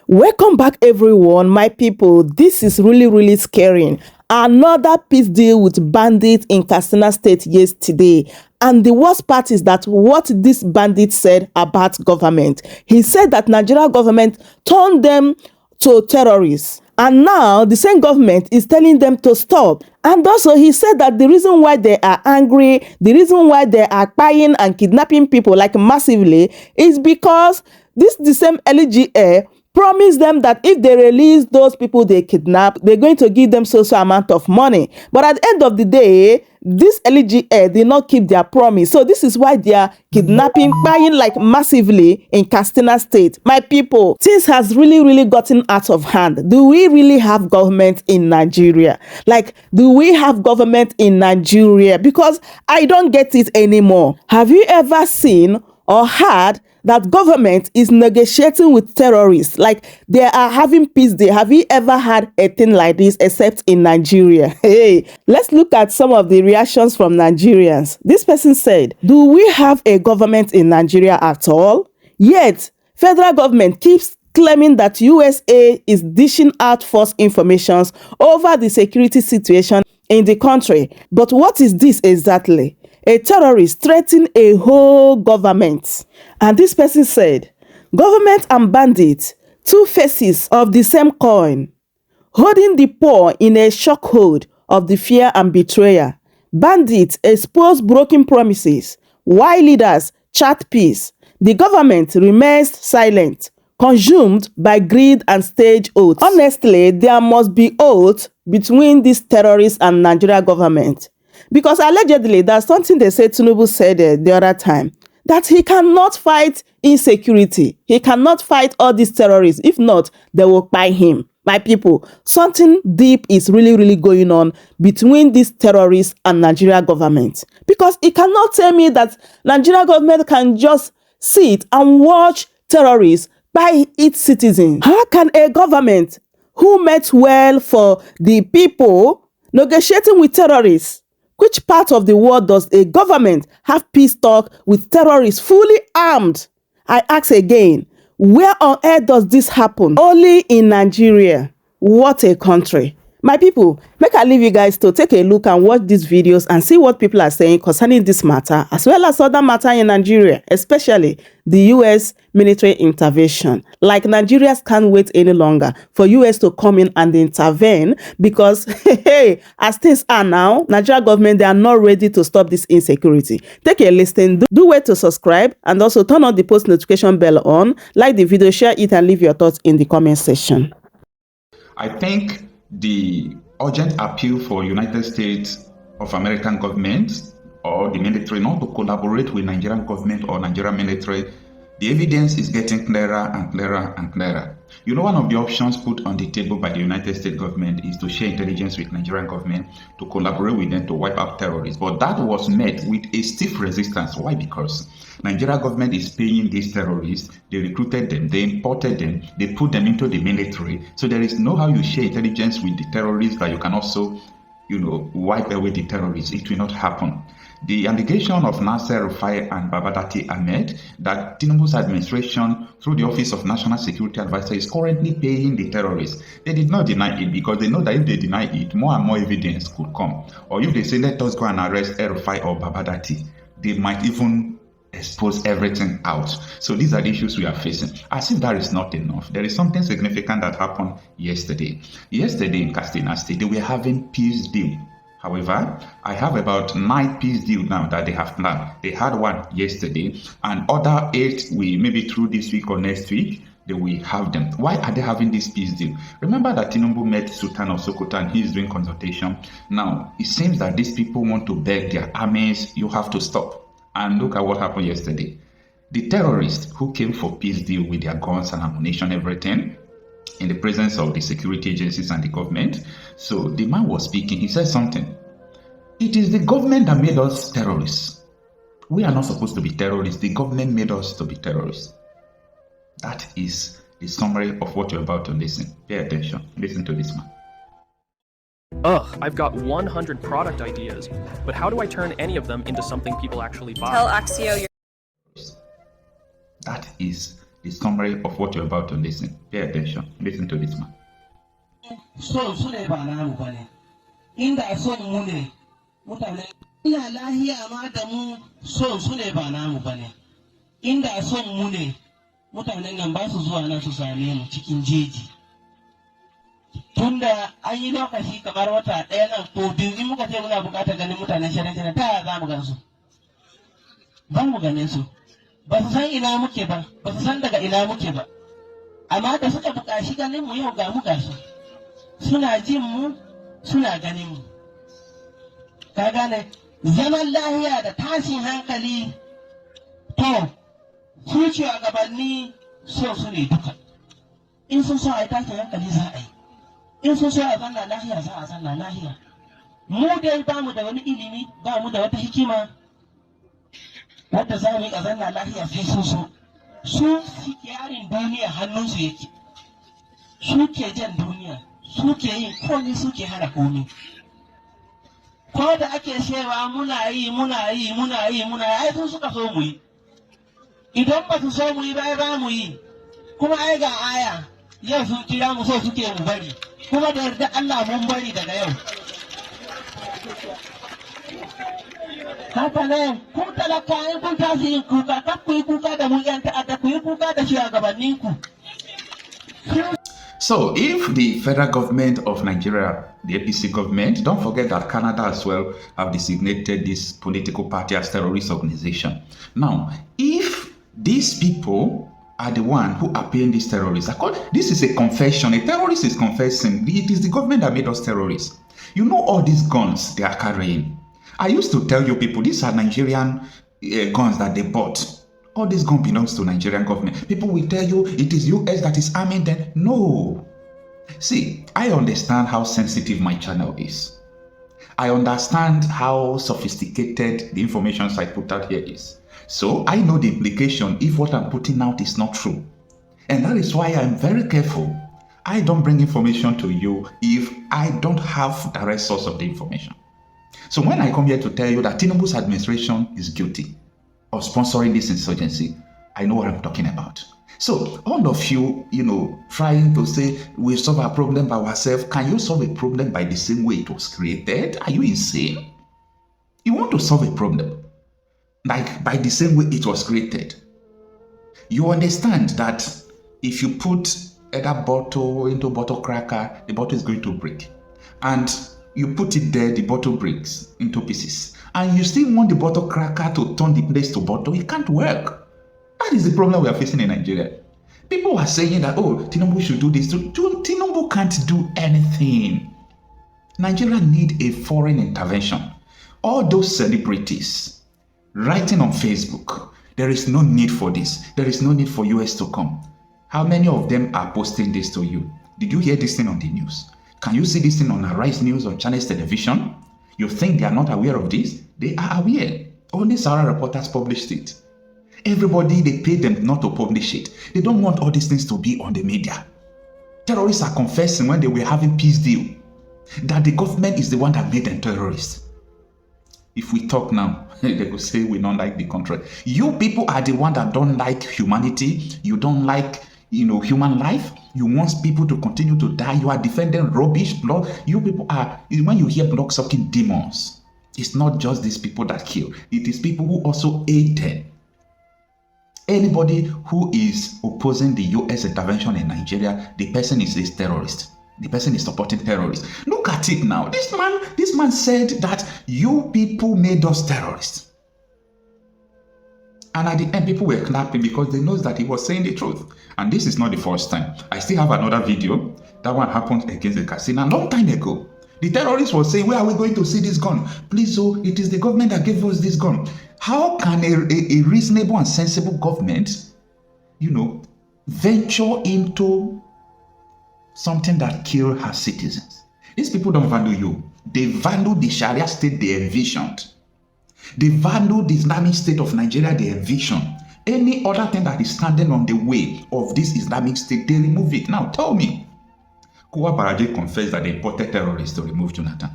Welcome back, everyone. My people, this is really scary. Another peace deal with bandits in Katsina state yesterday. And the worst part is that what this bandit said about government. He said that Nigerian government turned them to terrorists. And now the same government is telling them to stop. And also he said that the reason why they are angry, the reason why they are buying and kidnapping people like massively is because the same LGA promise them that if they release those people they kidnap, they're going to give them so amount of money. But at the end of the day, this LGA did not keep their promise. So this is why they are kidnapping, buying like massively in Katsina state. My people, things has really gotten out of hand. Do we really have government in Nigeria? Like, do we have government in Nigeria? Because I don't get it anymore. Have you ever seen or heard that government is negotiating with terrorists, like they are having peace deal? Have you ever had a thing like this except in Nigeria? Hey, let's look at some of the reactions from Nigerians. This person said, do we have a government in Nigeria at all? Yet, federal government keeps claiming that USA is dishing out false information over the security situation in the country. But what is this exactly? A terrorist threatening a whole government. And this person said, government and bandits, two faces of the same coin, holding the poor in a shockhold of the fear and betrayal. Bandits expose broken promises, while leaders chat peace. The government remains silent, consumed by greed and stage oaths. Honestly, there must be oaths between these terrorists and Nigeria government. Because allegedly, there's something they said Tinubu said the other time, that he cannot fight insecurity. He cannot fight all these terrorists. If not, they will buy him. My people, something deep is really going on between these terrorists and Nigeria government. Because he cannot tell me that Nigeria government can just sit and watch terrorists by its citizens. How can a government who meant well for the people negotiating with terrorists? Which part of the world does a government have peace talk with terrorists fully armed? I ask again, where on earth does this happen? Only in Nigeria. What a country. My people, make I leave you guys to take a look and watch these videos and see what people are saying concerning this matter, as well as other matter in Nigeria, especially the US military intervention. Like, Nigerians can't wait any longer for US to come in and intervene because, hey, as things are now, Nigeria government, they are not ready to stop this insecurity. Take a listen, do wait to subscribe, and also turn on the post notification bell on, like the video, share it, and leave your thoughts in the comment section. I think the urgent appeal for United States of American government or the military not to collaborate with Nigerian government or Nigerian military, the evidence is getting clearer and clearer and clearer. You know, one of the options put on the table by the United States government is to share intelligence with Nigerian government to collaborate with them to wipe out terrorists. But that was met with a stiff resistance. Why? Because Nigeria government is paying these terrorists. They recruited them, they imported them, they put them into the military. So there is no how you share intelligence with the terrorists that you can also, you know, wipe away the terrorists. It will not happen. The allegation of Nasser Rufai and Babadati Ahmed that Tinubu's administration through the Office of National Security Advisor is currently paying the terrorists. They did not deny it because they know that if they deny it, more and more evidence could come. Or if they say, let us go and arrest Rufai or Babadati, they might even expose everything out. So these are the issues we are facing. As if that is not enough, there is something significant that happened yesterday. Yesterday in Katsina State, they were having peace deal. However, I have about 9 peace deals now that they have planned. They had one yesterday, and other 8 will maybe through this week or next week, they will have them. Why are they having this peace deal? Remember that Tinubu met Sultan of Sokoto and he is doing consultation. Now, it seems that these people want to beg their armies, you have to stop. And look at what happened yesterday. The terrorists who came for peace deal with their guns and ammunition, everything, in the presence of the security agencies and the government. So the man was speaking. He said something. It is the government that made us terrorists. We are not supposed to be terrorists. The government made us to be terrorists. That is the summary of what you're about to listen. Pay attention. Listen to this man. Ugh, I've got 100 product ideas, but how do I turn any of them into something people actually buy? Tell Axio you're... That is the summary of what you're about to listen. Pay attention. Listen to this man. So sune ba namu bane. Inda son mu ne mutane ina lahiya ma da mu so sune ba namu bane. Inda son mu ne mutanen nan ba su zuwa nan su same mu cikin jeji. Tunda an yi lokaci kamar wata ɗaya nan ko biyu in muka ce muna buƙatar ganin mutanen shirin ta yaya za mu gan su? Ba mu ganin su. Ba su san ina muke ba, ba su san daga ina muke ba. Amma da suka buƙaci ganin mu yau ga mu gasu. Suna jin mu, suna ganin mu. Ka gane, zaman lahiya da tashin hankali to su ce a gabanni so su ne duka. In sun so a yi tashin hankali za a yi. In sun so a zanna lahiya za a zanna lahiya. Mu dai ba mu da wani ilimi, ba mu da wata hikima wadda za mu yi a zanna lahiya sai sun so. Su yarin duniya hannunsu yake. Su ke jan duniya, su ke yin komi, su ke hana komi. Ko da ake cewa muna yi, ai sun suka so mu yi. Idan ba su so mu yi ba mu yi. Kuma ai ga aya, yau sun kira mu so suke mu bari. Kuma da yarda Allah mun bari daga yau. Haka ne, kun talaka in kun tashi yin kuka, kar ku yi kuka da mu yan ta'adda, ku yi kuka da shugabanninku. So, if the federal government of Nigeria, the APC government, don't forget that Canada as well have designated this political party as terrorist organization. Now, if these people are the one who are paying these terrorists, this is a confession. A terrorist is confessing. It is the government that made us terrorists. You know all these guns they are carrying. I used to tell you people, these are Nigerian guns that they bought. All this gun belongs to Nigerian government. People will tell you it is US that is arming them. No. See, I understand how sensitive my channel is. I understand how sophisticated the information I put out here is. So I know the implication if what I'm putting out is not true. And that is why I'm very careful. I don't bring information to you if I don't have direct source of the information. So when I come here to tell you that Tinubu's administration is guilty of sponsoring this insurgency, I know what I'm talking about. So all of you, trying to say we solve our problem by ourselves, can you solve a problem by the same way it was created? Are you insane? You want to solve a problem like by the same way it was created. You understand that if you put either bottle into bottle cracker, the bottle is going to break. And you put it there, the bottle breaks into pieces. And you still want the bottle cracker to turn the place to bottle, it can't work. That is the problem we are facing in Nigeria. People are saying that, oh, Tinubu should do this. Tinubu can't do anything. Nigeria need a foreign intervention. All those celebrities writing on Facebook, there is no need for this. There is no need for US to come. How many of them are posting this to you? Did you hear this thing on the news? Can you see this thing on Arise News or Channels Television? You think they are not aware of this? They are aware. Only Sarah reporters published it. Everybody, they pay them not to publish it. They don't want all these things to be on the media. Terrorists are confessing when they were having peace deal that the government is the one that made them terrorists. If we talk now, they will say we don't like the country. You people are the one that don't like humanity. You don't like, human life. You want people to continue to die. You are defending rubbish, blood. You people are, when you hear blood-sucking demons, it's not just these people that kill. It is people who also aid them. Anybody who is opposing the US intervention in Nigeria, the person is a terrorist. The person is supporting terrorists. Look at it now. This man said that you people made us terrorists. And at the end, people were clapping because they know that he was saying the truth. And this is not the first time. I still have another video. That one happened against the Katsina a long time ago. The terrorists were saying, where are we going to see this gun? Please, it is the government that gave us this gun. How can a reasonable and sensible government, venture into something that kills her citizens? These people don't value you. They value the Sharia state they envisioned. They value the Islamic State of Nigeria they envisioned. Any other thing that is standing on the way of this Islamic State, they remove it. Now tell me, Kuwa Baraje confessed that they imported terrorists to remove Jonathan.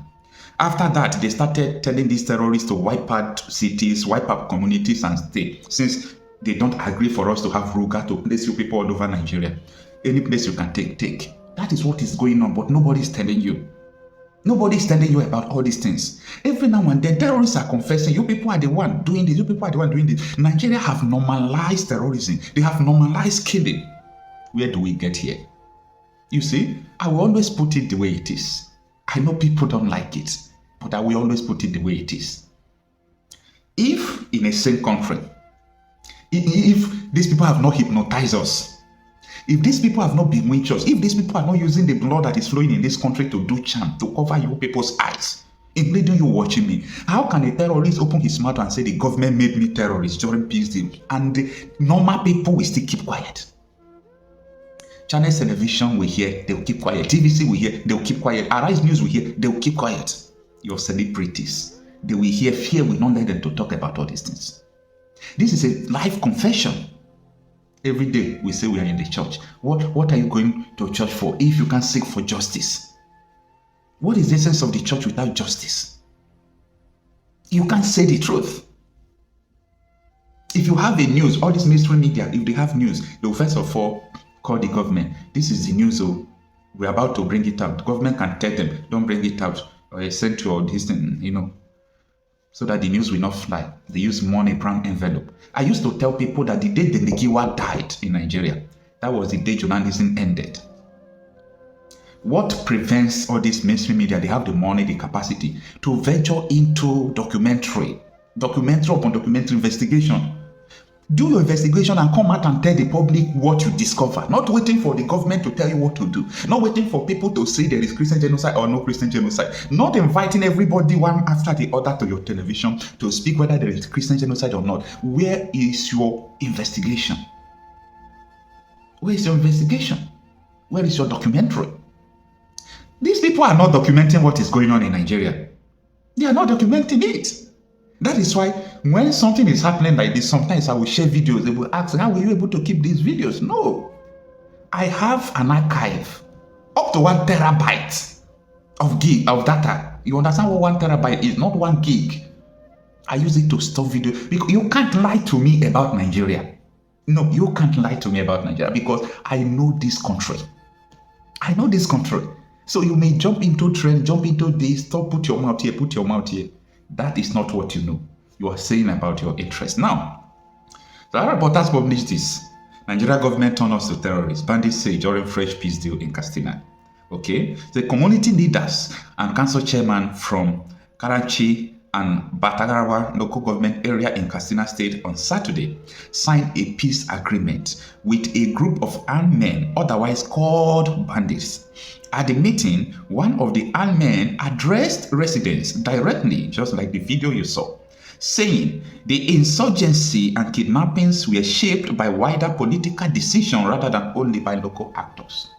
After that, they started telling these terrorists to wipe out cities, wipe out communities and states. Since They don't agree for us to have Ruga to place you people all over Nigeria. Any place you can take. That is what is going on, but nobody is telling you. Nobody is telling you about all these things. Every now and then, terrorists are confessing, you people are the one doing this, you people are the one doing this. Nigeria have normalized terrorism. They have normalized killing. Where do we get here? You see, I will always put it the way it is. I know people don't like it, but I will always put it the way it is. If in a sane country, if these people have not hypnotized us, if these people have not been witches, if these people are not using the blood that is flowing in this country to do charm, to cover you people's eyes, including you watching me, how can a terrorist open his mouth and say the government made me terrorist during peace deal, and the normal people will still keep quiet? Channel television will hear, they will keep quiet. TVC will hear, they will keep quiet. Arise News will hear, they will keep quiet. Your celebrities, they will hear, fear will not let them to talk about all these things. This is a live confession. Every day we say we are in the church. What are you going to church for if you can't seek for justice? What is the essence of the church without justice? You can't say the truth. If you have a news, all this mainstream media, if they have news, they will first of all call the government. This is the news, so we're about to bring it out. The government can tell them, don't bring it out, or send to all this thing, so that the news will not fly. They use money brown envelope. I used to tell people that the day the Nigiwa died in Nigeria, that was the day journalism ended. What prevents all this mainstream media? They have the money, the capacity to venture into documentary upon documentary investigation. Do your investigation and come out and tell the public what you discover. Not waiting for the government to tell you what to do. Not waiting for people to say there is Christian genocide or no Christian genocide. Not inviting everybody one after the other to your television to speak whether there is Christian genocide or not. Where is your investigation? Where is your investigation? Where is your documentary? These people are not documenting what is going on in Nigeria. They are not documenting it. That is why when something is happening like this, sometimes I will share videos. They will ask, how were you able to keep these videos? No. I have an archive up to 1 terabyte of data. You understand what 1 terabyte is? Not 1 gig. I use it to store video. Because you can't lie to me about Nigeria. No, you can't lie to me about Nigeria because I know this country. I know this country. So you may jump into trend, jump into this, stop, put your mouth here, put your mouth here. That is not what you know. You are saying about your interest. Now, the Arab reporters published this. Nigerian government turned us to terrorists. Bandits say during fresh peace deal in Katsina. Okay? The community leaders and council chairman from Karachi and Batagarawa local government area in Katsina state on Saturday signed a peace agreement with a group of armed men, otherwise called bandits. At the meeting, one of the armed men addressed residents directly, just like the video you saw, saying the insurgency and kidnappings were shaped by wider political decision rather than only by local actors.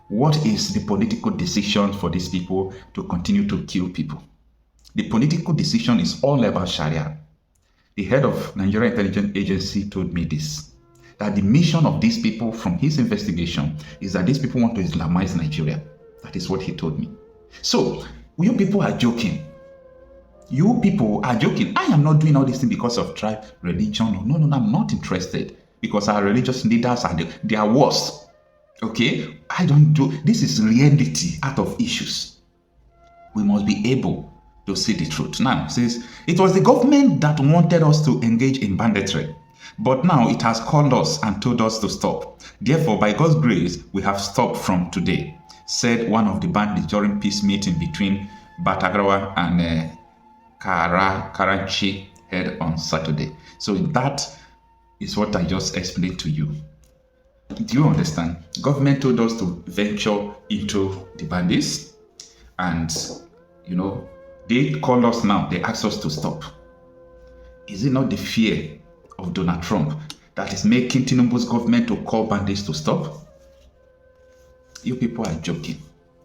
What is the political decision for these people to continue to kill people? The political decision is all about Sharia. The head of Nigerian Intelligence Agency told me this, that the mission of these people from his investigation is that these people want to Islamize Nigeria. That is what he told me. So, you people are joking. You people are joking. I am not doing all this thing because of tribe, religion. No, I'm not interested. Because our religious leaders they are worse. Okay? I don't do, this is reality out of issues. We must be able to see the truth. Now, it says, it was the government that wanted us to engage in banditry. But now it has called us and told us to stop. Therefore, by God's grace, we have stopped from today, said one of the bandits during peace meeting between Batagarawa and Karachi held on Saturday. So that is what I just explained to you. Do you understand? Government told us to venture into the bandits, and they called us now. They asked us to stop. Is it not the fear of Donald Trump that is making Tinubu's government to call bandits to stop? You people are joking.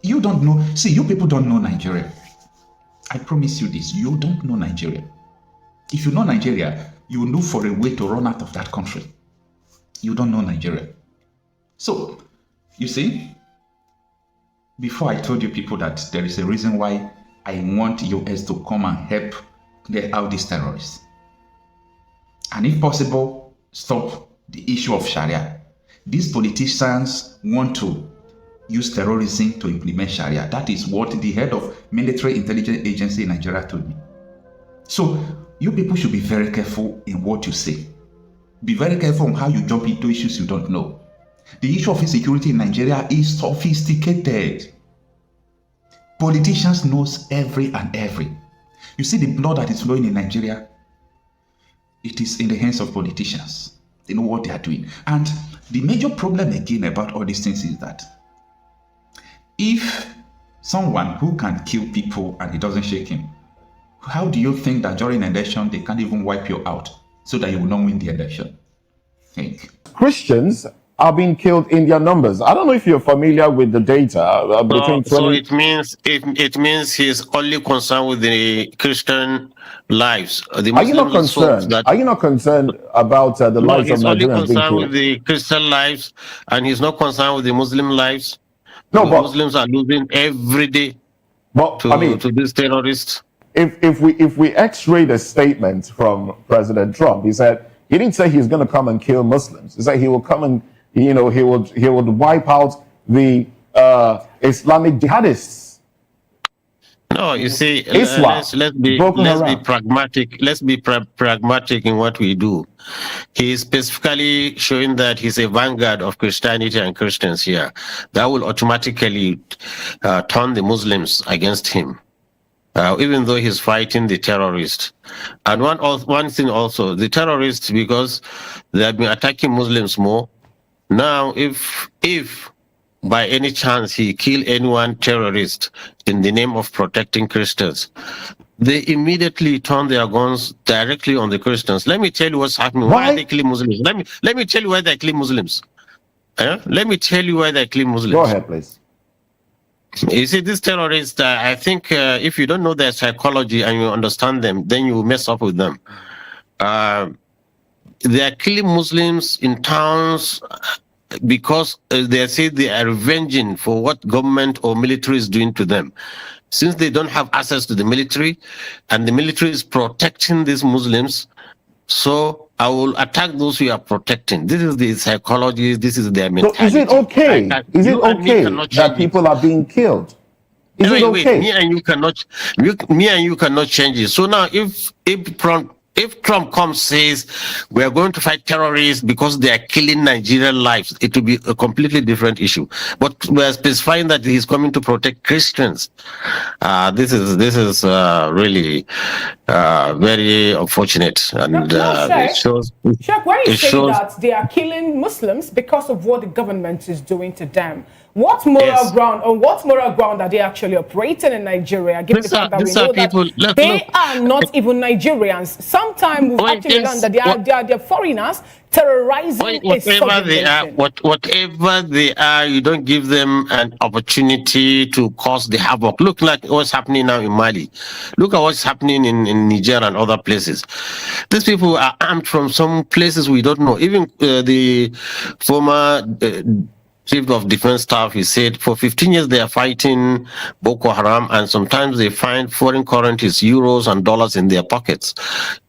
You don't know. See, you people don't know Nigeria. I promise you this. You don't know Nigeria. If you know Nigeria, you will look for a way to run out of that country. You don't know Nigeria. So, you see, before I told you people that there is a reason why I want US to come and help clear out these terrorists. And if possible, stop the issue of Sharia. These politicians want to use terrorism to implement Sharia. That is what the head of military intelligence agency in Nigeria told me. So you people should be very careful in what you say. Be very careful on how you jump into issues you don't know. The issue of insecurity in Nigeria is sophisticated. Politicians knows every and every. You see the blood that is flowing in Nigeria, it is in the hands of politicians. They know what they are doing. And the major problem again about all these things is that if someone who can kill people and it doesn't shake him, how do you think that during an election they can't even wipe you out so that you will not win the election? Think. Christians are being killed in their numbers. I don't know if you're familiar with the data between 20... So it means he's only concerned with the Christian lives. The Are you not concerned? Are you not concerned about the lives of Nigerians being killed? He's only concerned with the Christian lives, and he's not concerned with the Muslim lives. No, but Muslims are losing every day to these terrorists. If we X-ray the statement from President Trump, he said he didn't say he's going to come and kill Muslims. He said he will come and he would wipe out the Islamic jihadists. No, you see, Islam, let's be pragmatic. Let's be pragmatic in what we do. He is specifically showing that he's a vanguard of Christianity and Christians here. That will automatically turn the Muslims against him, even though he's fighting the terrorists. And one thing also, the terrorists, because they have been attacking Muslims more. Now, if by any chance he kill anyone terrorist in the name of protecting Christians, they immediately turn their guns directly on the Christians. Let me tell you what's happening. Why they kill Muslims? Let me tell you why they kill Muslims. Let me tell you why they kill Muslims. Go ahead, please. You see, these terrorists, I think if you don't know their psychology and you understand them, then you mess up with them. They are killing Muslims in towns because they say they are revenging for what government or military is doing to them. Since they don't have access to the military, and the military is protecting these Muslims, so I will attack those who are protecting. This is the psychology, this is their mentality. So is it okay? Is it okay that people are being killed? Is it okay? Me and you cannot change it. So now if Trump comes says we are going to fight terrorists because they are killing Nigerian lives, it will be a completely different issue. But we are specifying that he's coming to protect Christians. This is really very unfortunate, and it shows. Sheikh, when you say that they are killing Muslims because of what the government is doing to them, what moral ground are they actually operating in Nigeria? Given the fact that we know that they are not even Nigerians. Sometimes we've actually learned that they are foreigners terrorizing whatever they are, you don't give them an opportunity to cause the havoc. Look like what's happening now in Mali. Look at what's happening in Niger and other places. These people are armed from some places we don't know. Even the former Chief of Defense Staff, he said for 15 years they are fighting Boko Haram, and sometimes they find foreign currencies, euros and dollars in their pockets.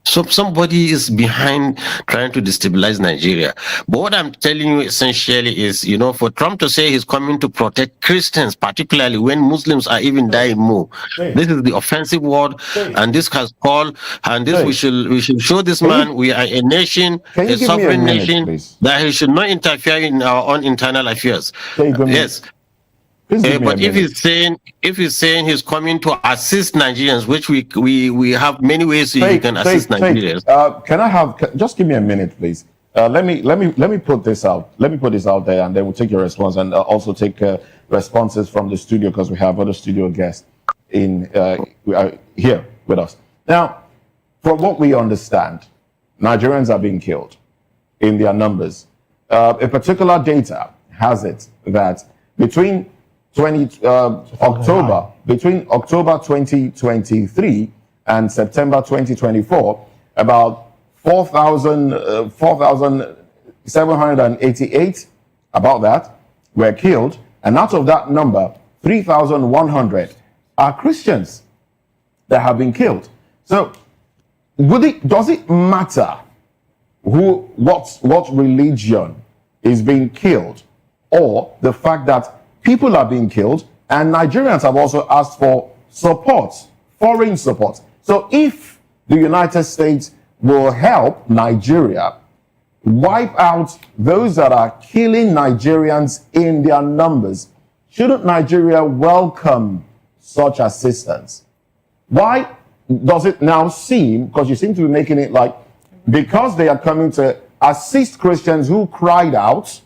So somebody is behind trying to destabilize Nigeria. But what I'm telling you essentially is, for Trump to say he's coming to protect Christians, particularly when Muslims are even dying more, this is the offensive word, and this has called, and this we should show this man we are a nation, a sovereign nation, that he should not interfere in our own internal affairs. Yes. But if he's saying he's coming to assist Nigerians, which we have many ways he can assist Nigerians. Just give me a minute, please. Let me put this out. Let me put this out there, and then we'll take your response, and also take responses from the studio, because we have other studio guests here with us. Now, from what we understand, Nigerians are being killed in their numbers. A particular data has it that between October 2023 and September 2024, about 4,788, about that, were killed. And out of that number, 3,100 are Christians that have been killed. So does it matter what religion is being killed, or the fact that people are being killed, and Nigerians have also asked for support, foreign support. So if the United States will help Nigeria wipe out those that are killing Nigerians in their numbers, shouldn't Nigeria welcome such assistance? Why does it now seem, because you seem to be making it like, because they are coming to assist Christians who cried out,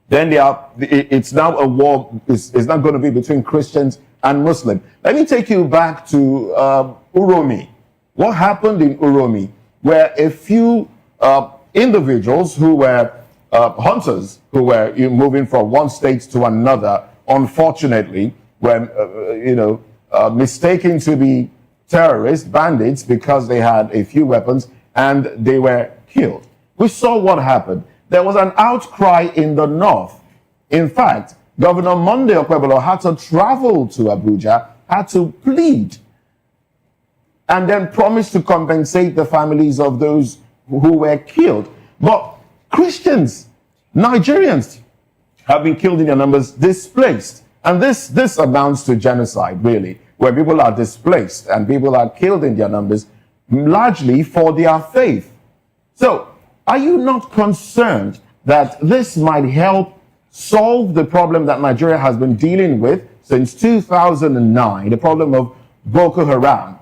then it's now a war, it's not going to be between Christians and Muslims. Let me take you back to Uromi. What happened in Uromi, where a few individuals who were hunters, who were moving from one state to another, unfortunately, were mistaken to be terrorists, bandits, because they had a few weapons, and they were killed. We saw what happened. There was an outcry in the north. In fact, Governor Monday Okwebolo had to travel to Abuja, had to plead, and then promise to compensate the families of those who were killed. But Christians, Nigerians, have been killed in their numbers, displaced. And this amounts to genocide, really, where people are displaced and people are killed in their numbers, largely for their faith. So, are you not concerned that this might help solve the problem that Nigeria has been dealing with since 2009, the problem of Boko Haram?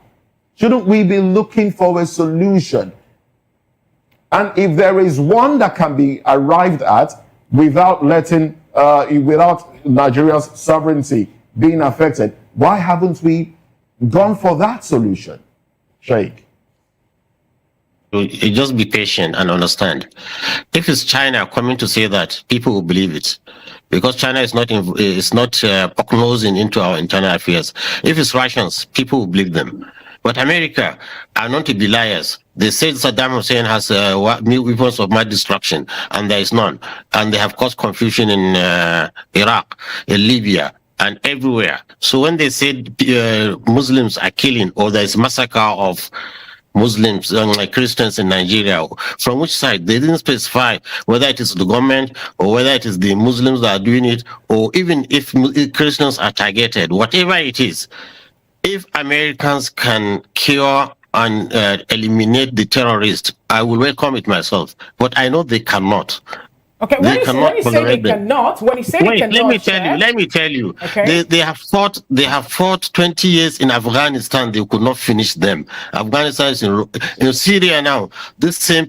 Shouldn't we be looking for a solution? And if there is one that can be arrived at without without Nigeria's sovereignty being affected, why haven't we gone for that solution, Sheikh? You just be patient and understand. If it's China coming to say that, people will believe it, because China is not prognosing into our internal affairs. If it's Russians, people will believe them. But America are not to be liars. They said Saddam Hussein has weapons of mass destruction, and there is none. And they have caused confusion in Iraq, in Libya, and everywhere. So when they said Muslims are killing, or there is massacre of Muslims and like Christians in Nigeria, from which side? They didn't specify whether it is the government or whether it is the Muslims that are doing it, or even if Christians are targeted. Whatever it is, if Americans can cure and eliminate the terrorists, I will welcome it myself. But I know they cannot. Okay, when you say they cannot, let me tell you. Okay. They have fought 20 years in Afghanistan. They could not finish them. Afghanistan is in Syria now. This same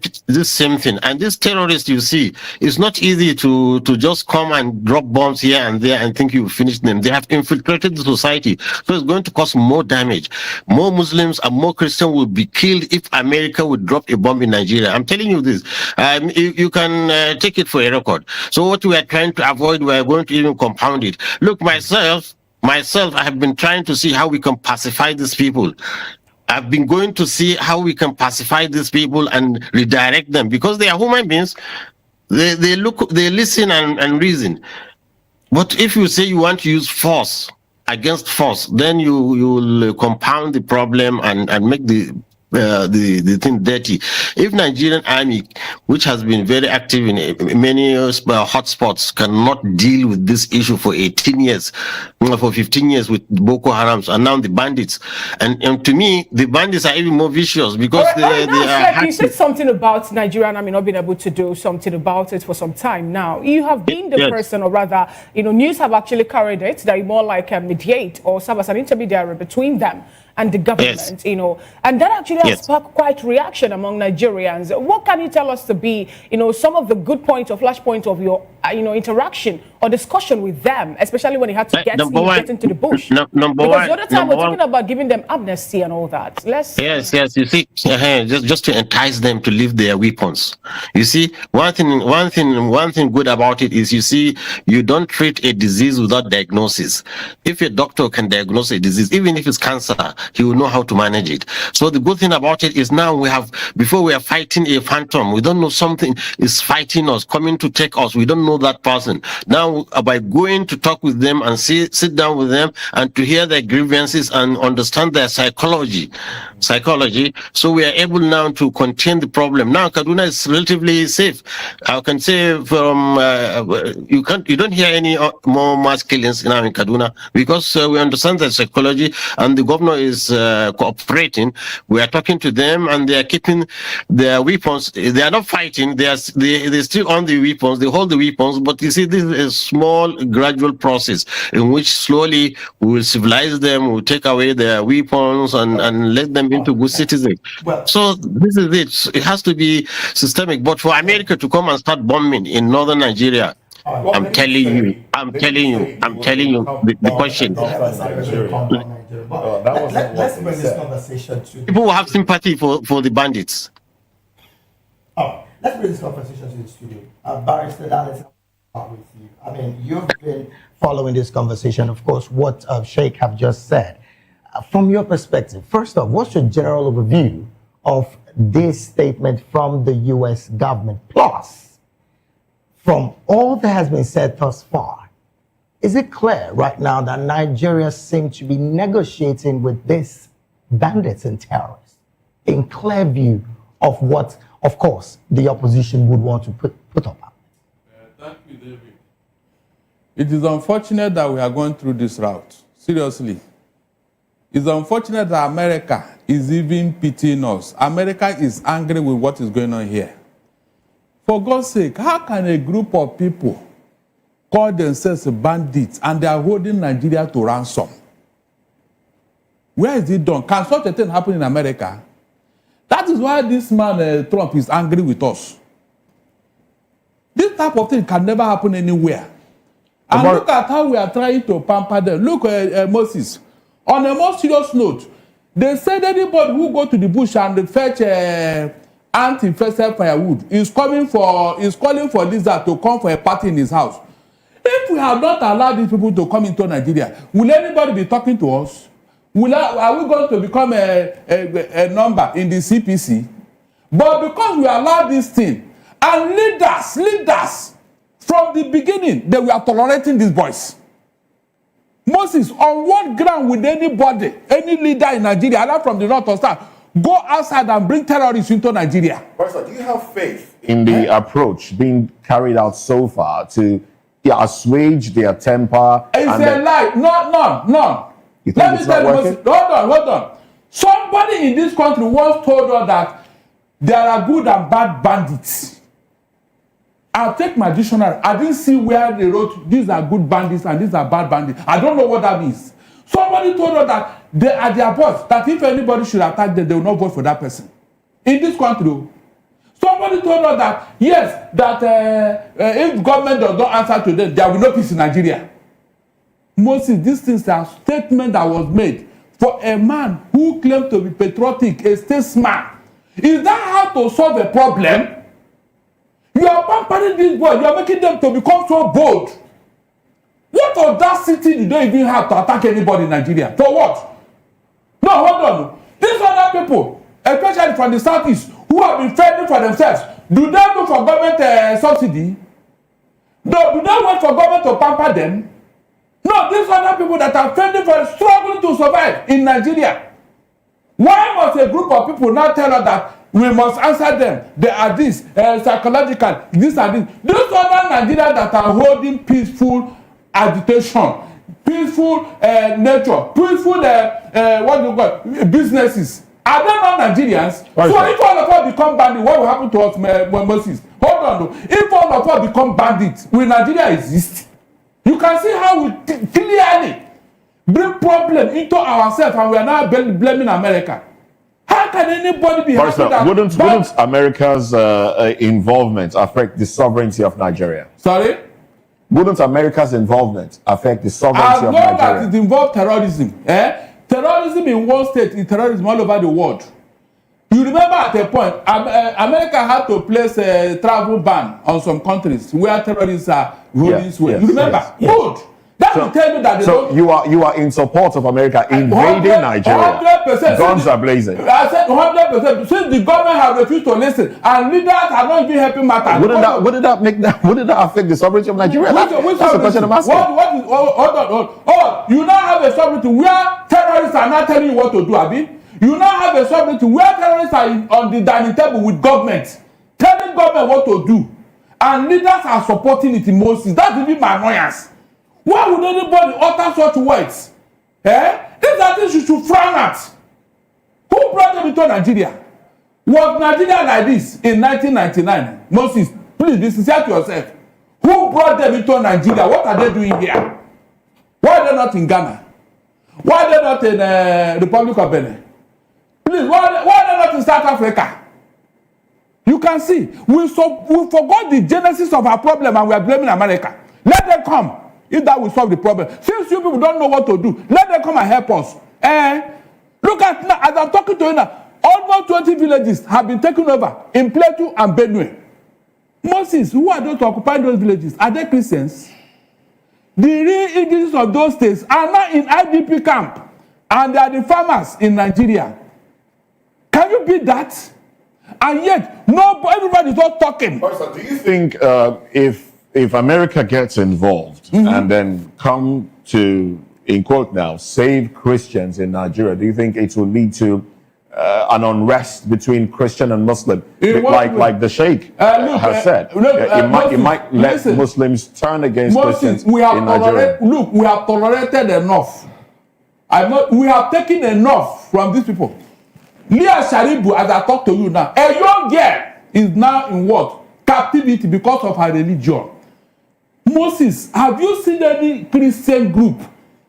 thing. And these terrorists, you see, it's not easy to just come and drop bombs here and there and think you finish them. They have infiltrated the society, so it's going to cause more damage. More Muslims and more Christians will be killed if America would drop a bomb in Nigeria. I'm telling you this. You can take it for a record. So what we are trying to avoid, we are going to even compound it. Look, myself, I have been trying to see how we can pacify these people. I've been going to see how we can pacify these people and redirect them, because they are human beings. They listen and reason. But if you say you want to use force against force, then you will compound the problem and make the thing dirty. If Nigerian army, which has been very active in many hotspots, cannot deal with this issue for 18 years, for 15 years with Boko Haram, and now the bandits, and to me, the bandits are even more vicious, because they are. You said something about Nigerian army not being able to do something about it for some time now. You have been the person, or rather, news have actually carried it that you more like mediate or serve as an intermediary between them and the government, and that actually has sparked quite reaction among Nigerians. What can you tell us to be, some of the good points or flashpoints of your, interaction or discussion with them, especially when you had to get into the bush? Because the other time we're talking about giving them amnesty and all that. Yes. You see, just to entice them to leave their weapons. You see, one thing good about it is, you see, you don't treat a disease without diagnosis. If a doctor can diagnose a disease, even if it's cancer, he will know how to manage it. So the good thing about it is, now before we are fighting a phantom, we don't know something is fighting us, coming to take us. We don't know that person. Now down by going to talk with them and sit down with them and to hear their grievances and understand their psychology. So we are able now to contain the problem. Now Kaduna is relatively safe. I can say from you don't hear any more mass killings now in Kaduna because we understand their psychology and the governor is cooperating. We are talking to them and they are keeping their weapons. They are not fighting. They're still on the weapons. They hold the weapons. But you see, this is a small, gradual process in which slowly we will civilize them. We will take away their weapons and let them into good citizens. So this is it. It has to be systemic. But for America to come and start bombing in northern Nigeria, I'm telling you, the question. Let's bring this conversation to people who have sympathy for the bandits. Oh, let's bring this conversation to the studio. Barrister Dallas, start with you. I mean, you've been following this conversation, of course, what Sheikh have just said. From your perspective, first off, what's your general overview of this statement from the U.S. government? Plus, from all that has been said thus far, is it clear right now that Nigeria seems to be negotiating with these bandits and terrorists in clear view of what, of course, the opposition would want to put up? Thank you, David. It is unfortunate that we are going through this route. Seriously. It's unfortunate that America is even pitying us. America is angry with what is going on here. For God's sake, how can a group of people call themselves bandits and they are holding Nigeria to ransom? Where is it done? Can such a thing happen in America? That is why this man, Trump, is angry with us. This type of thing can never happen anywhere. And look at how we are trying to pamper them. Look at Moses. On a more serious note, they said anybody who go to the bush and fetch anti-infested firewood is calling for lizard to come for a party in his house. If we have not allowed these people to come into Nigeria, will anybody be talking to us? Are we going to become a number in the CPC? But because we allow this thing, and leaders, from the beginning, they were tolerating these boys. Moses, on what ground would anybody, any leader in Nigeria, either from the north or south, go outside and bring terrorists into Nigeria? Pastor, do you have faith in the approach being carried out so far to assuage their temper? It's a lie. None. You think it's not working? Hold on. Somebody in this country once told us that there are good and bad bandits. I'll take my dictionary. I didn't see where they wrote these are good bandits and these are bad bandits. I don't know what that means. Somebody told us that they are their boss, that if anybody should attack them, they will not vote for that person. In this country, somebody told us that, yes, that if government does not answer to them, there will be no peace in Nigeria. Moses, these things are a statement that was made for a man who claimed to be patriotic, a statesman. Is that how to solve a problem? You are pampering these boys. You are making them to become so bold. What audacity do they even have to attack anybody in Nigeria? For what? No, hold on. These other people, especially from the southeast, who have been fending for themselves, do they look for government subsidy? No, do they wait for government to pamper them? No, these other people that are fending for, struggling to survive in Nigeria. Why must a group of people now tell us that we must answer them? They are this, psychological, this and this. Those other Nigerians that are holding peaceful agitation, peaceful nature, peaceful businesses, are they not Nigerians? Right. So if all of us become bandits, what will happen to us, Moses? Hold on though. If all of us become bandits, will Nigeria exist? You can see how we clearly bring problem into ourselves and we are now blaming America. How can anybody be happy that... Wouldn't America's involvement affect the sovereignty of Nigeria? Sorry? Wouldn't America's involvement affect the sovereignty of Nigeria? As long as it involves terrorism. Terrorism in one state is terrorism all over the world. You remember at a point, America had to place a travel ban on some countries where terrorists are holding sway. You remember? Yes. Good. That That will tell me that they don't. You are in support of America invading Nigeria. 100%. Guns are blazing. I said 100%. Since the government have refused to listen and leaders are not even helping matters. Wouldn't that affect the sovereignty of Nigeria? That's the question I'm asking. You now have a sovereignty where terrorists are not telling you what to do, Abi. You now have a sovereignty where terrorists are on the dining table with government, telling government what to do, and leaders are supporting it in Moses. That will be my annoyance. Why would anybody utter such words? These are things you should frown at. Who brought them into Nigeria? Was Nigeria like this in 1999? Moses, please be sincere to yourself. Who brought them into Nigeria? What are they doing here? Why are they not in Ghana? Why are they not in the Republic of Benin? Please, why are they not in South Africa? You can see, we forgot the genesis of our problem and we are blaming America. Let them come. If that will solve the problem. Since you people don't know what to do, let them come and help us. Look at now, as I'm talking to you now, almost 20 villages have been taken over in Plateau and Benue. Moses, who are those occupying those villages? Are they Christians? The real indigenous of those states are now in IDP camp, and they are the farmers in Nigeria. Can you beat that? And yet, everybody is not talking. So do you think if America gets involved and then come to, in quote now, save Christians in Nigeria, do you think it will lead to an unrest between Christian and Muslim, like the Sheikh has said? It might let Muslims turn against Christians in Nigeria. Look, we have tolerated enough. We have taken enough from these people. Leah Sharibu, as I talk to you now, a young girl is now in what? Captivity because of her religion. Moses, have you seen any Christian group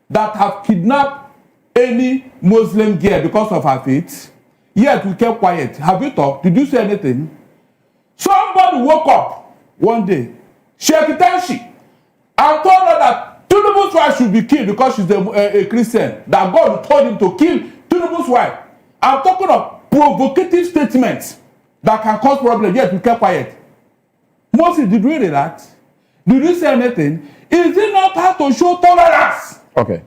that have kidnapped any Muslim girl because of her faith? Yet we kept quiet. Have you talked? Did you say anything? Somebody woke up one day, Sheikh Tanshi, and told her that Tinubu's wife should be killed because she's a Christian. That God told him to kill Tinubu's wife. I'm talking of provocative statements that can cause problems, yet we kept quiet. Moses, did we read that? Did you say anything? Is it not how to show tolerance? Okay.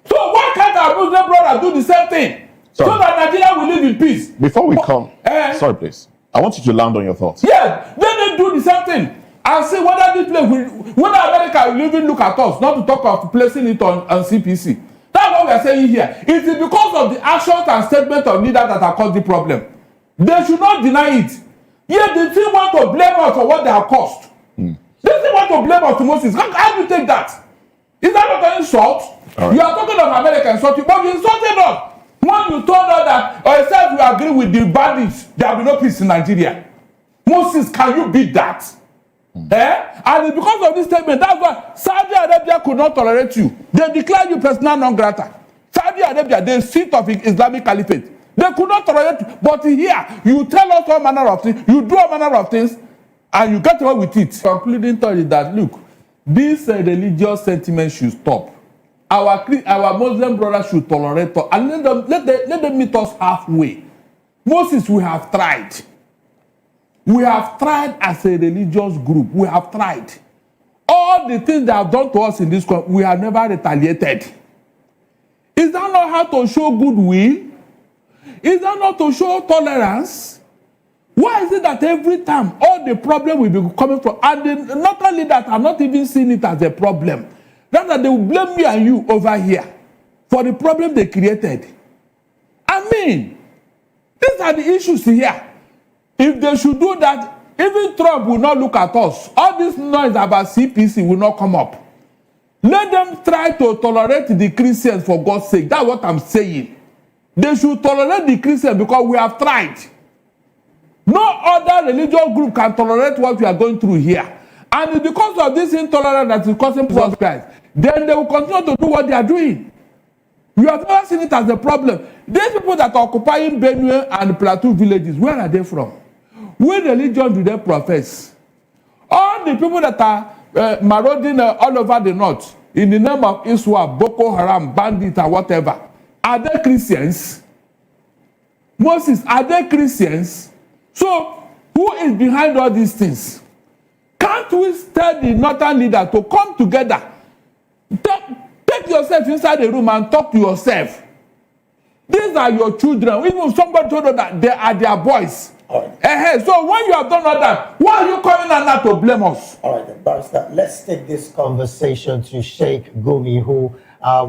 So why can't our Muslim brothers do the same thing? So that Nigeria will live in peace. Before we come, sorry please, I want you to land on your thoughts. Yes, then they do the same thing. And see whether this place whether America will even look at us, not to talk of placing it on CPC. That's what we are saying here. It is because of the actions and statements of leaders that have caused the problem. They should not deny it. Yet they still want to blame us for what they have caused. They still want to blame us to Moses. How do you take that? Is that not an insult? Right. You are talking of America insulting, but you insulted us. When you told us that, or except we agree with the bandits, there will be no peace in Nigeria. Moses, can you beat that? And it's because of this statement, that's why Saudi Arabia could not tolerate you. They declared you persona non grata. Saudi Arabia, the seat of Islamic Caliphate. They could not tolerate you. But here, you tell us all manner of things, you do all manner of things, and you get away with it. Concluding thought is that, look, this religious sentiment should stop. Our Muslim brothers should tolerate us, and let them meet us halfway. Moses, we have tried. We have tried as a religious group. We have tried. All the things they have done to us in this country, we have never retaliated. Is that not how to show goodwill? Is that not to show tolerance? Why is it that every time all the problem will be coming from, and not only that, I'm not even seeing it as a problem, rather they will blame me and you over here for the problem they created. I mean, these are the issues here. If they should do that, even Trump will not look at us. All this noise about CPC will not come up. Let them try to tolerate the Christians for God's sake. That's what I'm saying. They should tolerate the Christians because we have tried. No other religious group can tolerate what we are going through here. And it's because of this intolerance that is causing Jesus Christ. Then they will continue to do what they are doing. You have never seen it as a problem. These people that are occupying Benue and Plateau villages, where are they from? What religion do they profess? All the people that are marauding all over the north in the name of Iswa, Boko Haram, bandits, and whatever, are they Christians? Moses, are they Christians? So, who is behind all these things? Can't we tell the northern leader to come together? Take yourself inside the room and talk to yourself. These are your children. Even if somebody told you that they are their boys. Right. So when you have done all that, why are you coming out now to blame us? All right, then, Barrister, let's take this conversation to Sheikh Gumi, who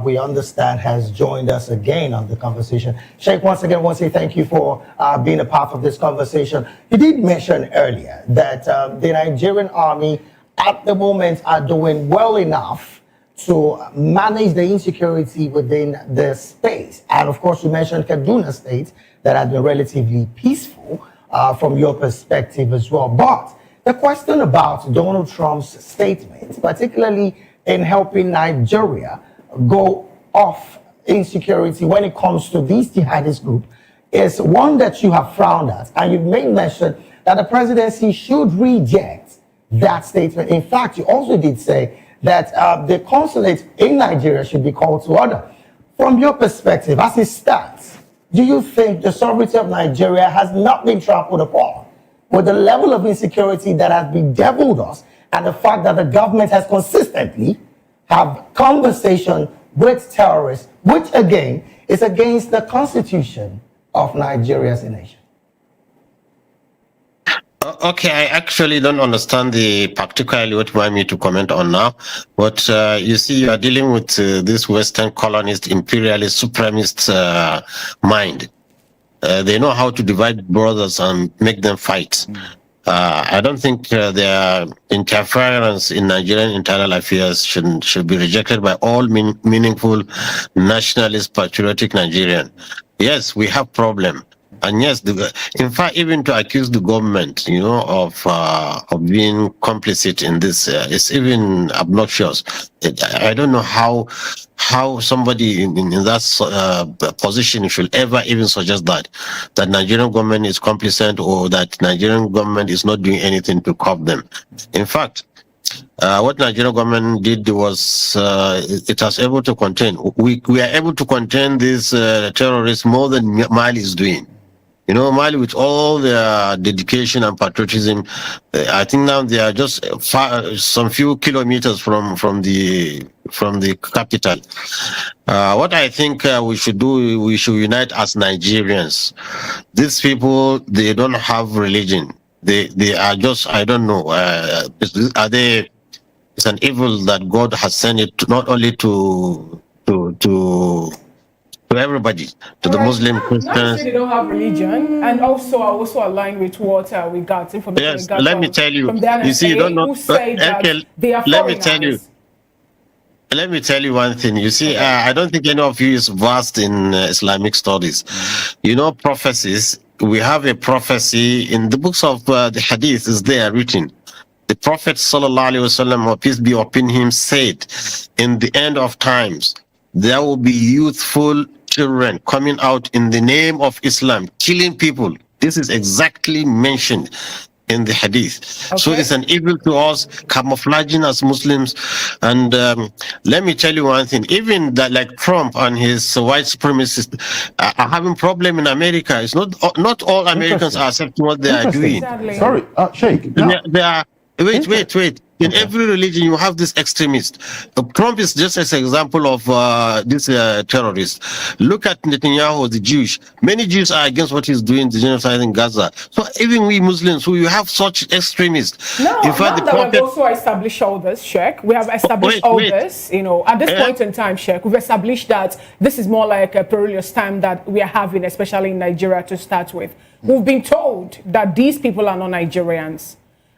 we understand has joined us again on the conversation. Sheikh, once again, I want to say thank you for being a part of this conversation. You did mention earlier that the Nigerian army at the moment are doing well enough to manage the insecurity within the space. And of course, you mentioned Kaduna State that has been relatively peaceful from your perspective as well. But the question about Donald Trump's statement, particularly in helping Nigeria go off insecurity when it comes to these jihadist groups, is one that you have frowned at. And you've made mention that the presidency should reject that statement. In fact, you also did say that the consulate in Nigeria should be called to order. From your perspective, as it stands, do you think the sovereignty of Nigeria has not been trampled upon with the level of insecurity that has bedeviled us and the fact that the government has consistently have conversation with terrorists, which again is against the constitution of Nigeria as a nation? Okay, I actually don't understand particularly what you want me to comment on now. But you see, you are dealing with this Western colonist, imperialist, supremacist mind. They know how to divide brothers and make them fight. I don't think their interference in Nigerian internal affairs should be rejected by all meaningful nationalist, patriotic Nigerian. Yes, we have problem. And yes, in fact, even to accuse the government, of being complicit in this, it's even obnoxious. I don't know how somebody in that position should ever even suggest that Nigerian government is complicit or that Nigerian government is not doing anything to curb them. In fact, what Nigerian government did was it was able to contain. We are able to contain these terrorists more than Mali is doing. Mali, with all their dedication and patriotism, I think now they are just some few kilometers from the capital. What I think we should do, we should unite as Nigerians. These people, they don't have religion. They are just, I don't know, are they? It's an evil that God has sent it not only to everybody, to the Muslim, Christians. They don't have religion, and also I also align with what we got information. Yes, let me tell you. You see, you don't know. Who say that they are foreigners. Let me tell you one thing. You see, I don't think any of you is versed in Islamic studies. Prophecies. We have a prophecy in the books of the Hadith. Is there written? The Prophet sallallahu alaihi wasallam, peace be upon him, said, "In the end of times, there will be youthful children coming out in the name of Islam, killing people." This is exactly mentioned in the Hadith. Okay. So it's an evil to us, camouflaging as Muslims. And let me tell you one thing, even that like Trump and his white supremacists are having problem in America. It's not all Americans are accepting what they are doing. Exactly. Sorry, Sheikh. They are, wait. In every religion, you have this extremist. Trump is just as an example of this terrorist. Look at Netanyahu, the Jewish. Many Jews are against what he's doing, the genocide in Gaza. So even we Muslims, who you have such extremists. No, in fact, we've also established all this, Sheikh. We have established this. At this point in time, Sheikh, we've established that this is more like a perilous time that we are having, especially in Nigeria to start with. We've been told that these people are not Nigerians.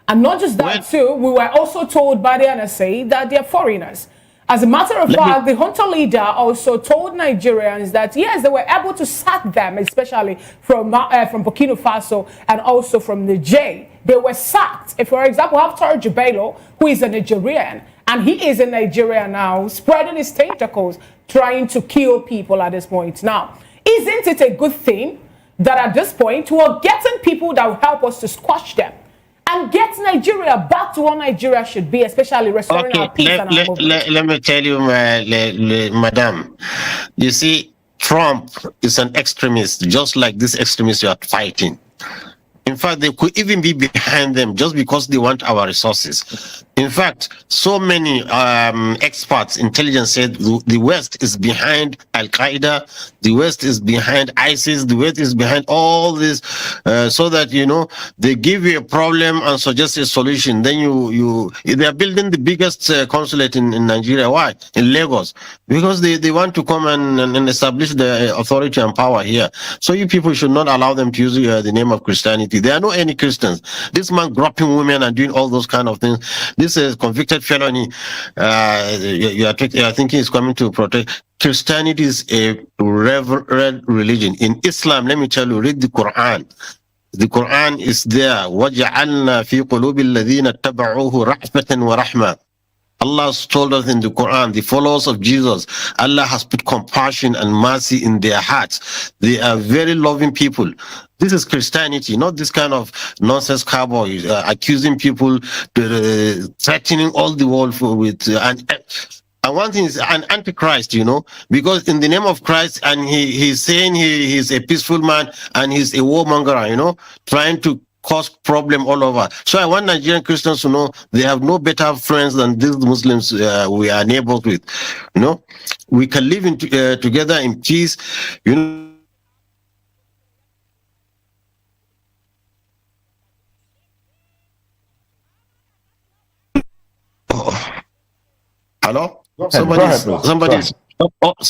And not just that, too, we were also told by the NSA that they're foreigners. As a matter of fact, the junta leader also told Nigerians that, yes, they were able to sack them, especially from Burkina Faso and also from Niger. They were sacked. If, for example, we have Terrørists Bello, who is a Nigerian, and he is in Nigeria now, spreading his tentacles, trying to kill people at this point. Now, isn't it a good thing that at this point, we're getting people that will help us to squash them and get Nigeria back to what Nigeria should be, especially restoring our peace and our movement? Let me tell you, madam. You see, Trump is an extremist, just like this extremist you are fighting. In fact, they could even be behind them just because they want our resources. In fact, so many experts, intelligence said the West is behind Al-Qaeda, the West is behind ISIS, the West is behind all this, so that, you know, they give you a problem and suggest a solution. Then they are building the biggest consulate in Nigeria. Why? In Lagos. Because they want to come and establish the authority and power here. So you people should not allow them to use the name of Christianity. There are no any Christians. This man groping women and doing all those kind of things. This is convicted felony. You are thinking he's coming to protect. Christianity is a reverend religion. In Islam, let me tell you, read the Quran. The Quran is there. وَجَعَلْنَا فِي قُلُوبِ الَّذِينَ اتَّبَعُوهُ رَحْمَةً وَرَحْمَةً. Allah has told us in the Quran, the followers of Jesus, Allah has put compassion and mercy in their hearts. They are very loving people. This is Christianity, not this kind of nonsense cowboy accusing people, threatening all the world and one thing is an antichrist, you know, because in the name of Christ, and he's saying he's a peaceful man and he's a warmonger, you know, trying to cause problem all over. So I want Nigerian Christians to know they have no better friends than these Muslims we are neighbors with. You know, we can live together in peace. You know. Hello? Somebody.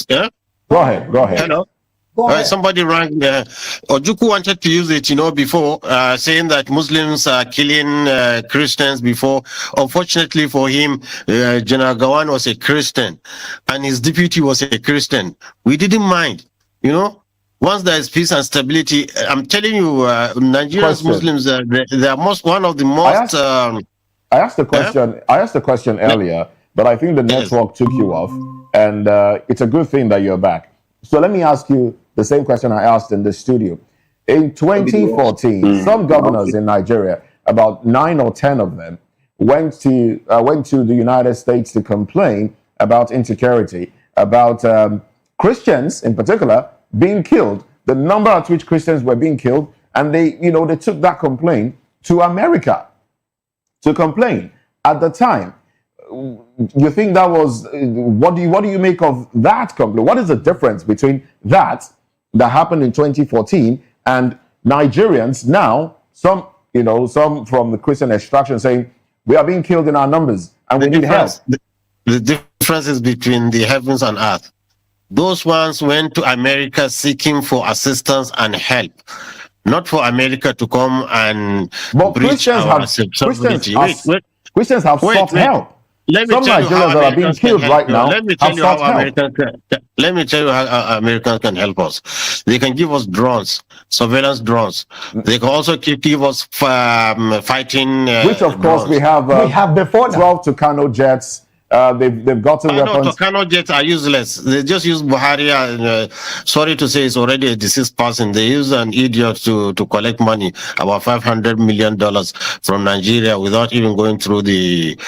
Yeah? Go ahead. Hello? Somebody rang. Ojukwu wanted to use it, you know, before, saying that Muslims are killing Christians before. Unfortunately for him, General Gawan was a Christian and his deputy was a Christian. We didn't mind, you know. Once there is peace and stability, I'm telling you, Nigerians, Muslims, they are one of the most... I asked the question. I asked the question earlier, but I think the network took you off, and it's a good thing that you're back. So let me ask you the same question I asked in the studio. In 2014, some governors in Nigeria, about 9 or 10 of them, went to the United States to complain about insecurity, about Christians in particular being killed, the number at which Christians were being killed, and they took that complaint to America to complain. At the time, you think that was, what do you make of that complaint? What is the difference between that happened in 2014 and Nigerians now, some from the Christian extraction saying, we are being killed in our numbers and we need help? The difference is between the heavens and earth. Those ones went to America seeking for assistance and help, not for America to come and breach our sovereignty. Christians have sought help. Some Nigerians that are being killed right now have sought help. Let me tell you how Americans can help us. They can give us drones, surveillance drones. They can also give us fighting which of course we have before now. 12 Tucano jets. They've gotten weapons. No, Tucano jets are useless. They just use Buhari. Sorry to say, it's already a deceased person. They use an idiot to collect money, about $500 million from Nigeria, without even going through the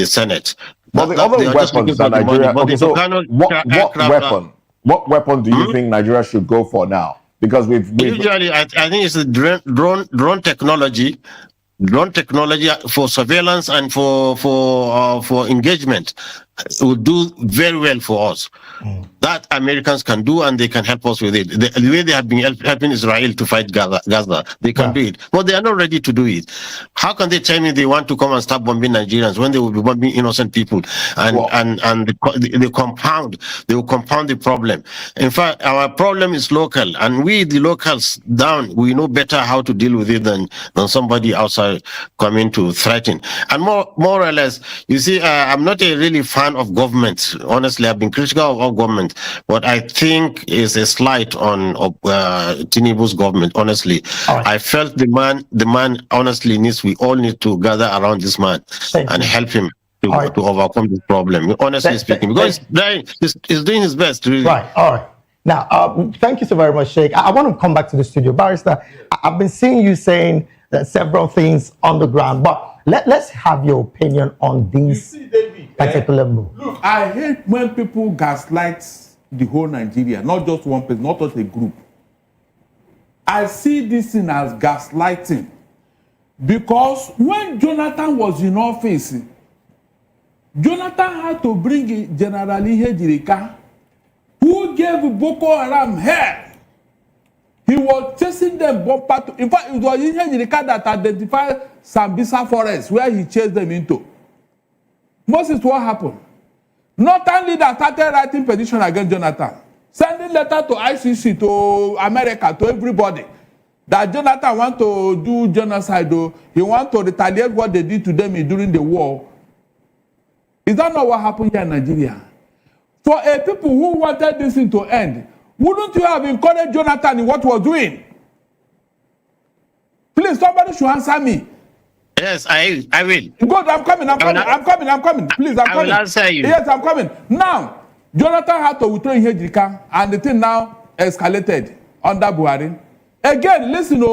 Senate. But the other weapons that Nigeria. Okay, so what weapon do you think Nigeria should go for now? Because we've usually, I think it's the drone technology. Drone technology for surveillance and for engagement will do very well for us. That Americans can do, and they can help us with it. The way they have been helping Israel to fight Gaza, they can do it. But they are not ready to do it. How can they tell me they want to come and start bombing Nigerians when they will be bombing innocent people? And they will compound the problem. In fact, our problem is local, and we, the locals down, we know better how to deal with it than somebody outside coming to threaten. And more or less, you see, I'm not a really fan of government. Honestly, I've been critical of government, but I think it's a slight on Tinubu's government. Honestly, right. I felt the man honestly we all need to gather around this man and help him to overcome this problem. Honestly speaking, because he's doing his best. Really. Right. All right. Now, thank you so very much, Sheikh. I want to come back to the studio, Barrister. I've been seeing you saying several things on the ground, but let's have your opinion on these particular move. Look, I hate when people gaslight the whole Nigeria, not just one person, not just a group. I see this thing as gaslighting. Because when Jonathan was in office, Jonathan had to bring General Ihejirika, who gave Boko Haram hair. He was chasing them bumper to, in fact, it was Ihejirika that identified Sambisa Forest, where he chased them into. Moses, what happened? Northern leaders started writing petition against Jonathan, sending letter to ICC, to America, to everybody, that Jonathan want to do genocide, though. He want to retaliate what they did to them during the war. Is that not what happened here in Nigeria? For a people who wanted this thing to end, wouldn't you have encouraged Jonathan in what he was doing? Please, somebody should answer me. Yes, I will. Good, I'm coming. Please, I'm coming. I will answer you. Yes, I'm coming. Now, Jonathan had to withdraw Ihejirika, and the thing now escalated under Buhari. Again, listen,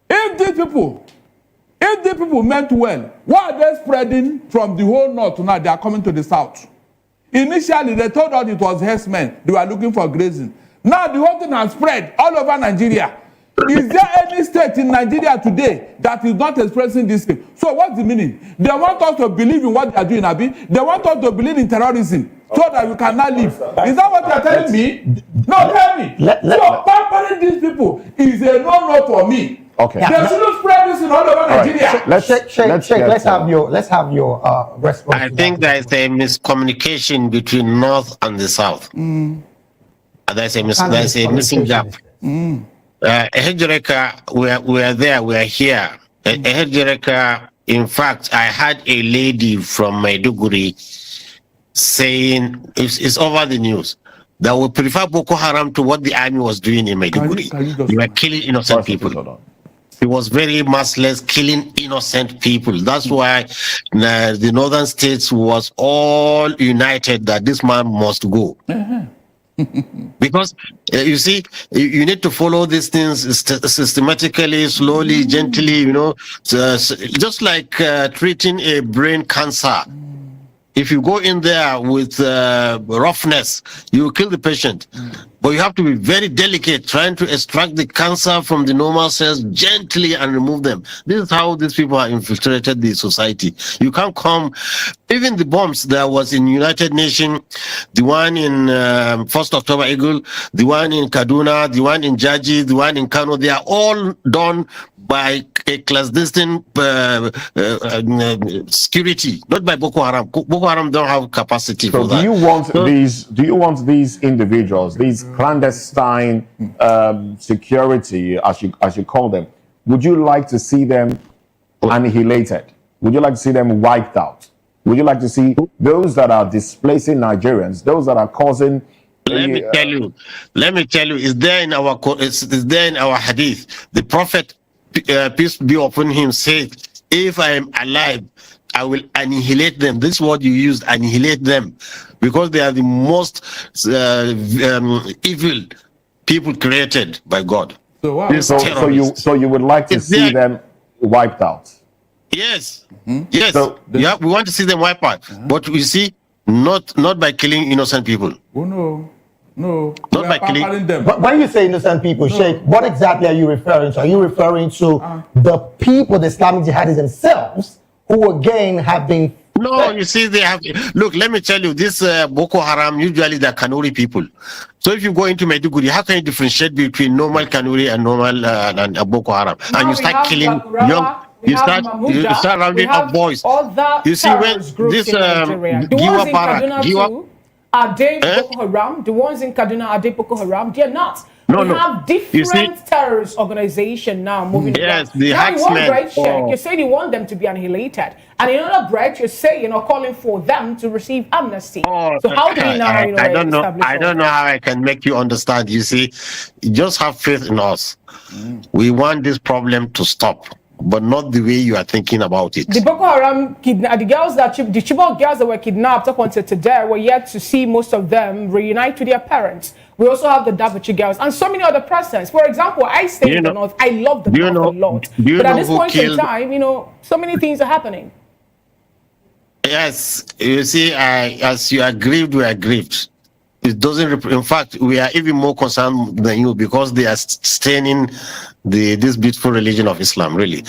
if these people meant well, why are they spreading from the whole north now? They are coming to the south. Initially, they told us it was herdsmen. They were looking for grazing. Now, the whole thing has spread all over Nigeria. Is there any state in Nigeria today that is not expressing this thing? So what's the meaning? They want us to believe in what they are doing, Abi. They want us to believe in terrorism so that we cannot live. Is that what you are telling me? No, tell me. So pampering these people is a no-no for me. Okay. They shouldn't spread this in all over Nigeria. Let's have your response. I think there is a miscommunication between North and the South. There's a missing gap. Ihejirika, we are there, we are here. Ihejirika, in fact, I had a lady from Maiduguri saying, it's over the news, that we prefer Boko Haram to what the army was doing in Maiduguri. They were killing innocent people. It was very merciless, killing innocent people. That's why the northern states was all united that this man must go. Because you see, you need to follow these things systematically, slowly, gently, just like treating a brain cancer. If you go in there with roughness, you will kill the patient. But you have to be very delicate, trying to extract the cancer from the normal cells gently and remove them. This is how these people have infiltrated the society. You can't come, even the bombs that was in United Nations, the one in 1st October Eagle, the one in Kaduna, the one in Jaji, the one in Kano, they are all done by a clandestine security, not by Boko Haram. Boko Haram don't have capacity for that. Do you want these individuals, these clandestine security, as you call them, would you like to see them annihilated? Would you like to see them wiped out? Would you like to see those that are displacing Nigerians, those that are causing? Let me tell you, it's there in our hadith. The Prophet, peace be upon him, said, if I am alive, I will annihilate them. This word you used, annihilate them, because they are the most evil people created by God. So, wow. So you would like to see them wiped out? Yes. Yes. So, we want to see them wiped out, but we see not by killing innocent people. Oh no. No, not by killing them. But when you say innocent people, Sheikh, what exactly are you referring to? Are you referring to the people, the Islamic jihadis themselves, who again have been? No, you see, they have. Look, let me tell you, this Boko Haram, usually they're Kanuri people. So if you go into Maiduguri, how can you differentiate between normal Kanuri and normal and Boko Haram? Now and you start killing young. You start rounding up boys. You see, when this Giwa Para, are they Boko Haram? The ones in Kaduna, are they Boko Haram? They're not. We have different terrorist organizations now moving around. The now in one breath, you say you want them to be annihilated. And in another breath, you're saying, calling for them to receive amnesty. So how do we now, I don't know how I can make you understand. You see, you just have faith in us. We want this problem to stop, but not the way you are thinking about it. The Boko Haram the Chibok girls that were kidnapped up until today, we're yet to see most of them reunite with their parents. We also have the Dabachi girls and so many other persons. For example, I stay in the north. I love the north a lot. But at this point in time, so many things are happening. Yes, you see, as you are grieved, we are grieved. It doesn't. In fact, we are even more concerned than you because they are staining this beautiful religion of Islam. Really,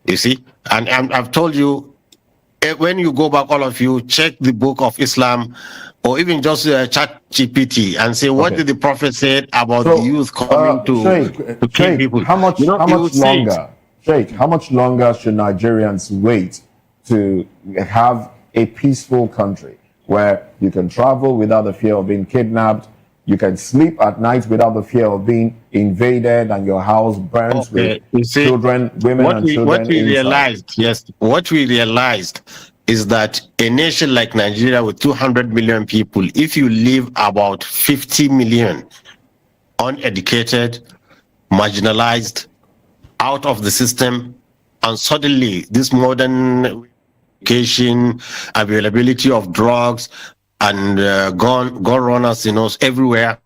You see, and I've told you, when you go back, all of you, check the book of Islam, or even just chat GPT and say, what did the Prophet say about the youth coming to kill people? How much longer? Sheikh, how much longer should Nigerians wait to have a peaceful country where you can travel without the fear of being kidnapped, you can sleep at night without the fear of being invaded and your house burns with children, women and children what we inside? what we realized is that a nation like Nigeria with 200 million people, if you leave about 50 million uneducated, marginalized, out of the system, and suddenly this modern education, availability of drugs, and gun runners, everywhere.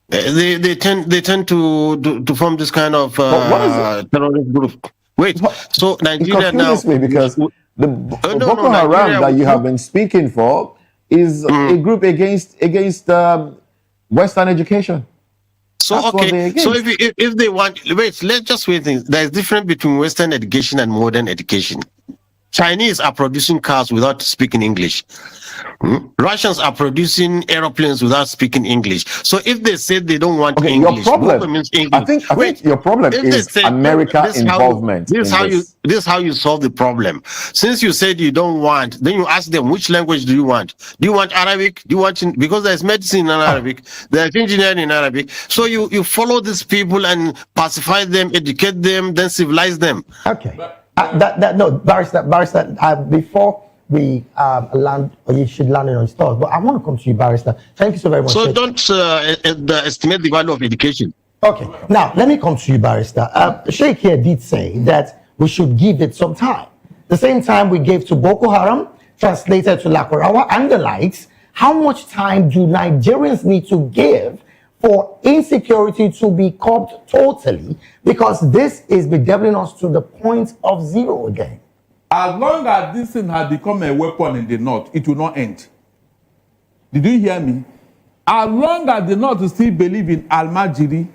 They tend to form this kind of terrorist group. Wait, so Nigeria now? Me because the Boko Haram that you have been speaking for is a group against Western education. So so if they want, let's just wait. There is difference between Western education and modern education. Chinese are producing cars without speaking English. Russians are producing aeroplanes without speaking English. So if they say they don't want English, your problem means English. I think your problem is America's involvement. This is how you solve the problem. Since you said you don't want, then you ask them, which language do you want? Do you want Arabic? Do you want, because there's medicine in Arabic, there's engineering in Arabic. So you follow these people and pacify them, educate them, then civilize them. Okay. No, Barrister, before we land, or you should land on his thoughts, but I want to come to you, Barrister. Thank you so very much. So don't estimate the value of education. Okay, now let me come to you, Barrister. Sheikh here did say that we should give it some time. The same time we gave to Boko Haram, translated to Lakurawa and the likes. How much time do Nigerians need to give for insecurity to be curbed totally, because this is bedeviling us to the point of zero again? As long as this thing has become a weapon in the north, it will not end. Did you hear me? As long as the north still believe in Al-Majiri,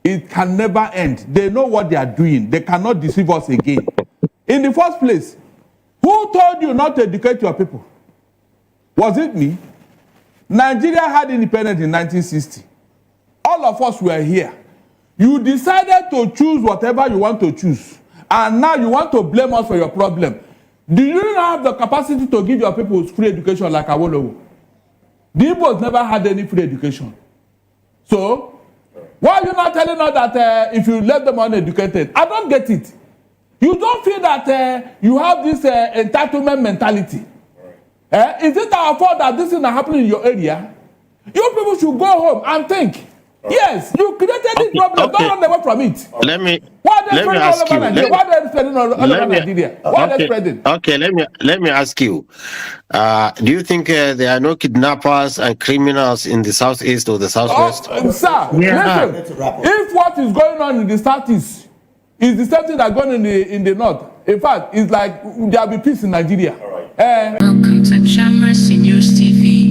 it can never end. They know what they are doing. They cannot deceive us again. In the first place, who told you not to educate your people? Was it me? Nigeria had independence in 1960. All of us were here. You decided to choose whatever you want to choose. And now you want to blame us for your problem. Do you not have the capacity to give your people free education like Awolowo? The Igbos never had any free education. So, why are you not telling us that if you let them uneducated? I don't get it. You don't feel that you have this entitlement mentality. Is it our fault that this is not happening in your area? You people should go home and think. Yes, you created this problem. Don't run away from it. Let me ask you. Why are they spreading all over Nigeria? Why are they spreading? Okay, let me ask you. Do you think there are no kidnappers and criminals in the southeast or the southwest? Sir, listen. If what is going on in the southeast is the same thing that going on in the north, in fact, it's like there will be peace in Nigeria. Welcome to Chamber Seniors TV.